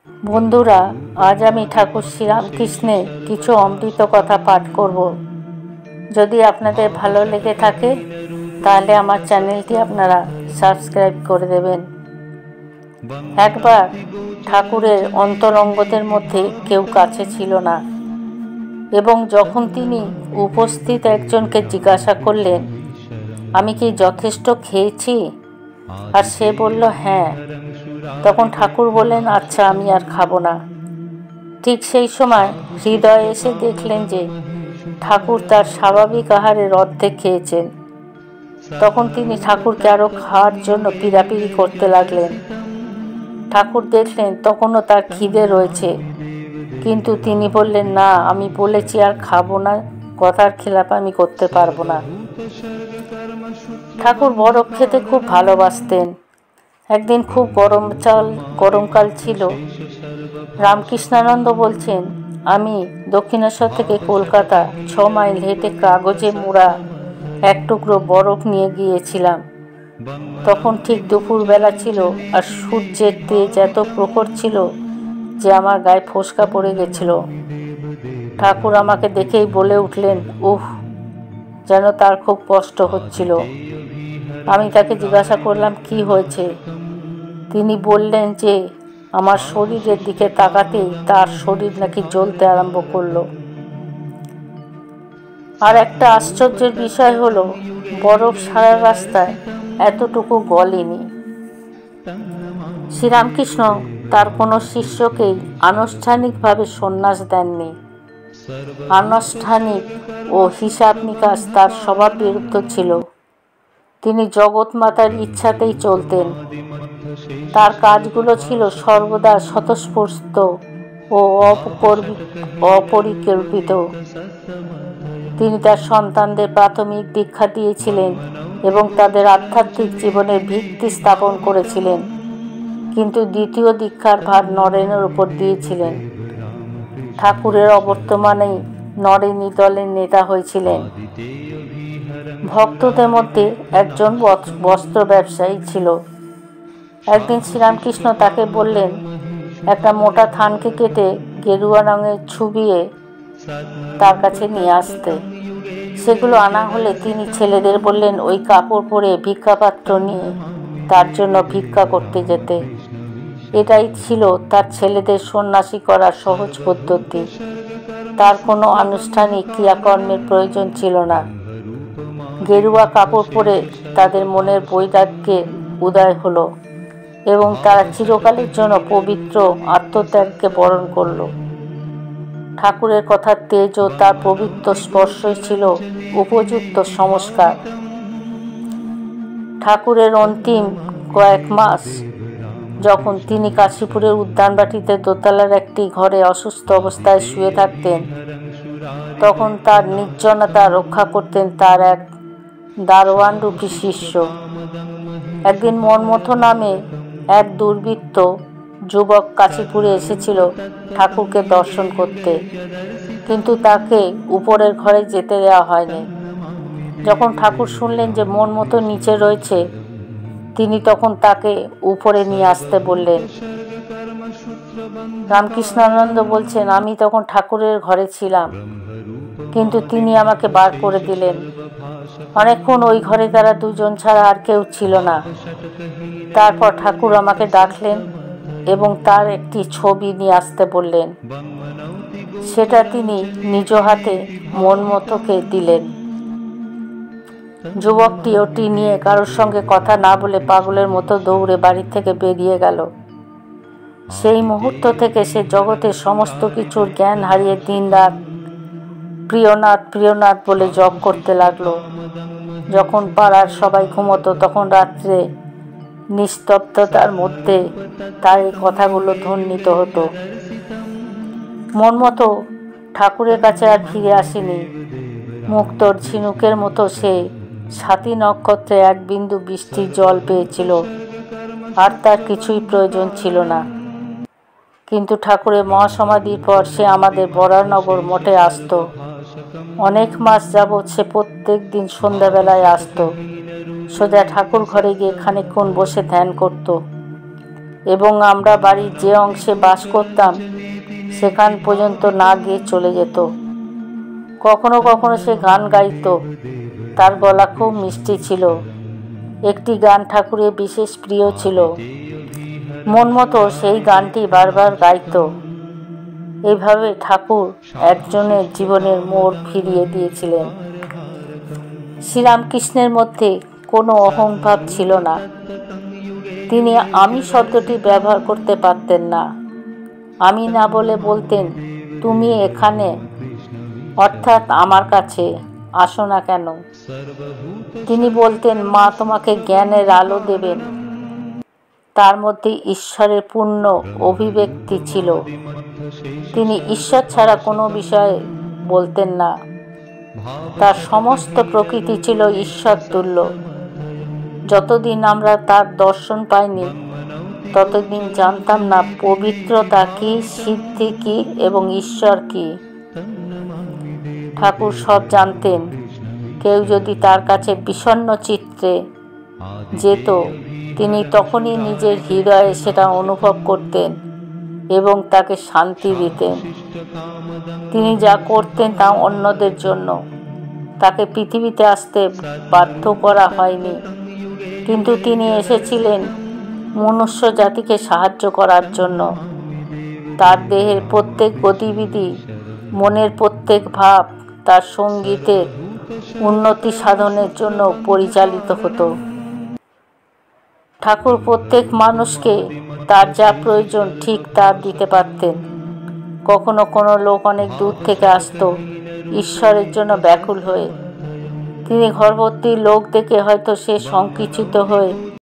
বন্ধুরা, আজ আমি ঠাকুর শ্রীরামকৃষ্ণের কিছু অমৃত কথা পাঠ করব। যদি আপনাদের ভালো লেগে থাকে তাহলে আমার চ্যানেলটি আপনারা সাবস্ক্রাইব করে দেবেন। একবার ঠাকুরের অন্তরঙ্গদের মধ্যে কেউ কাছে ছিল না, এবং যখন তিনি উপস্থিত একজনকে জিজ্ঞাসা করলেন, আমি কি যথেষ্ট খেয়েছি? আর সে বলল হ্যাঁ। তখন ঠাকুর বললেন, আচ্ছা, আমি আর খাবো না। ঠিক সেই সময় হৃদয়ে এসে দেখলেন যে ঠাকুর তার স্বাভাবিক আহারের অর্ধেক খেয়েছেন। তখন তিনি ঠাকুরকে আরও খাওয়ার জন্য পীড়াপিড়ি করতে লাগলেন। ঠাকুর দেখলেন তখনও তার খিদে রয়েছে, কিন্তু তিনি বললেন, না, আমি বলেছি আর খাবো না, কথার খেলাপ আমি করতে পারবো না। ঠাকুর বরফ খেতে খুব ভালোবাসতেন। একদিন খুব গরমকাল ছিল। রামকৃষ্ণানন্দ বলছেন, আমি দক্ষিণেশ্বর থেকে কলকাতা 6 মাইল হেঁটে কাগজে মোড়া এক টুকরো বরফ নিয়ে গিয়েছিলাম। তখন ঠিক দুপুরবেলা ছিল, আর সূর্যের তেজ এত প্রখর ছিল যে আমার গায়ে ফোস্কা পড়ে গেছিল। ঠাকুর আমাকে দেখেই বলে উঠলেন, উহ, যেন তার খুব কষ্ট হচ্ছিল। আমি তাকে জিজ্ঞাসা করলাম, কি হয়েছে? তিনি বললেন যে আমার শরীরের দিকে তাকাতেই তার শরীর নাকি জ্বলতে আরম্ভ করলো। আর একটা আশ্চর্যের বিষয় হলো, বরফ সারা রাস্তায় এতটুকু গলেনি। শ্রীরামকৃষ্ণ তার কোনো শিষ্যকেই আনুষ্ঠানিকভাবে সন্ন্যাস দেননি। আনুষ্ঠানিক ও হিসাব নিকাশ তার স্বভাব বিরুদ্ধ ছিল। তিনি জগৎমাতার ইচ্ছাতেই চলতেন। তার কাজগুলো ছিল সর্বদা স্বতঃস্ফূর্ত ও অপরিকল্পিত। তিনি তার সন্তানদের প্রাথমিক দীক্ষা দিয়েছিলেন এবং তাদের আধ্যাত্মিক জীবনের ভিত্তি স্থাপন করেছিলেন, কিন্তু দ্বিতীয় দীক্ষার ভার নরেনের উপর দিয়েছিলেন। ঠাকুরের অবর্তমানেই নরেনই দলের নেতা হয়েছিলেন। ভক্তদের মধ্যে একজন বস্ত্র ব্যবসায়ী ছিল। একদিন শ্রীরামকৃষ্ণ তাকে বললেন, একটা মোটা থানকে কেটে গেরুয়া রঙে ছুবিয়ে তার কাছে নিয়ে আসতে। সেগুলো আনা হলে তিনি ছেলেদের বললেন ওই কাপড় পরে ভিক্ষাপাত্র নিয়ে তার জন্য ভিক্ষা করতে যেতে। এটাই ছিল তার ছেলেদের সন্ন্যাসী করার সহজ পদ্ধতি। তার কোনো আনুষ্ঠানিক ক্রিয়াকর্মের প্রয়োজন ছিল না। গেরুয়া কাপড় পরে তাদের মনের বৈরাগ্যের উদয় হলো এবং তারা চিরকালের জন্য পবিত্র আত্মত্যাগকে বরণ করল। ঠাকুরের কথার তেজ ও তার পবিত্র স্পর্শই ছিল উপযুক্ত সংস্কার। ঠাকুরের অন্তিম কয়েক মাস যখন তিনি কাশীপুরের উদ্যানবাটিতে দোতলার একটি ঘরে অসুস্থ অবস্থায় শুয়ে থাকতেন, তখন তার নির্জনতা রক্ষা করতেন তার এক দারোয়ানরূপী শিষ্য। একদিন মন্মথ নামে এক দুর্বৃত্ত যুবক কাশীপুরে এসেছিল ঠাকুরকে দর্শন করতে, কিন্তু তাকে উপরের ঘরে যেতে দেওয়া হয়নি। যখন ঠাকুর শুনলেন যে মন্মথ নিচে রয়েছে, তিনি তখন তাকে উপরে নিয়ে আসতে বললেন। রামকৃষ্ণানন্দ বলছেন, আমি তখন ঠাকুরের ঘরে ছিলাম, কিন্তু তিনি আমাকে বার করে দিলেন। অনেকক্ষণ ওই ঘরে তারা দুজন ছাড়া আর কেউ ছিল না। তারপর ঠাকুর আমাকে ডাকলেন এবং তার একটি ছবি নিয়ে আসতে বললেন। সেটা তিনি নিজ হাতে মন্মথকে দিলেন। যুবকটি ওটি নিয়ে কারোর সঙ্গে কথা না বলে পাগলের মতো দৌড়ে বাড়ি থেকে বেরিয়ে গেল। সেই মুহূর্ত থেকে সে জগতের সমস্ত কিছুর জ্ঞান হারিয়ে দিনরাত প্রিয়নাথ প্রিয়নাথ বলে জপ করতে লাগলো। যখন পাড়ার সবাই ঘুমতো, তখন রাত্রে নিস্তব্ধতার মধ্যে তার এই কথাগুলো ধ্বনিত হতো। মন্মথ ঠাকুরের কাছে আর ফিরে আসেনি। মুক্তোর ঝিনুকের মতো সে স্বাতী নক্ষত্রে এক বিন্দু বৃষ্টির জল পেয়েছিল, আর তার কিছুই প্রয়োজন ছিল না। কিন্তু ঠাকুরের মহাসমাধির পর সে আমাদের বরানগর মঠে আসত। অনেক মাস যাবৎ সে প্রত্যেক দিন সন্ধ্যাবেলায় আসত। সোজা ঠাকুর ঘরে গিয়ে খানিকক্ষণ বসে ধ্যান করত। এবং আমরা বাড়ির যে অংশে বাস করতাম সেখান পর্যন্ত না গিয়ে চলে যেত। কখনো কখনো সে গান গাইত। তার গলা খুব মিষ্টি ছিল। একটি গান ঠাকুরের বিশেষ প্রিয় ছিল। মন মতো সেই গানটি বারবার গাইত। এইভাবে ঠাকুর একজনের জীবনের মোড় ফিরিয়ে দিয়েছিলেন। শ্রীরামকৃষ্ণের মধ্যে কোনো অহংভাব ছিল না। তিনি আমি শব্দটি ব্যবহার করতে পারতেন না। আমি না বলে বলতেন, তুমি এখানে, অর্থাৎ আমার কাছে আসো না কেন। তিনি বলতেন, মা তোমাকে জ্ঞানের আলো দেবেন। তার মধ্যে ঈশ্বরের পূর্ণ অভিব্যক্তি ছিল। তিনি ঈশ্বর ছাড়া কোনো বিষয়ে বলতেন না। তার সমস্ত প্রকৃতি ছিল ঈশ্বর তুল্য। যতদিন আমরা তার দর্শন পাইনি ততদিন জানতাম না পবিত্রতা কি, সিদ্ধি কি এবং ঈশ্বর কি। ঠাকুর সব জানতেন। কেউ যদি তার কাছে বিষণ্ণ চিত্তে যেত, তিনি তখনই নিজের হৃদয়ে সেটা অনুভব করতেন এবং তাকে শান্তি দিতেন। তিনি যা করতেন তা অন্যদের জন্য। তাকে পৃথিবীতে আসতে বাধ্য করা হয়নি, কিন্তু তিনি এসেছিলেন মনুষ্য জাতিকে সাহায্য করার জন্য। তার দেহের প্রত্যেক গতিবিধি, মনের প্রত্যেক ভাব তার সঙ্গীতের উন্নতি সাধনের জন্য পরিচালিত হতো। ঠাকুর প্রত্যেক মানুষকে তার যা প্রয়োজন ঠিক তা দিতে পারতেন। কখনো কোনো লোক অনেক দূর থেকে আসতো ঈশ্বরের জন্য ব্যাকুল হয়ে। তিনি ঘরভর্তি লোক দেখে হয়তো সে সংকুচিত হয়ে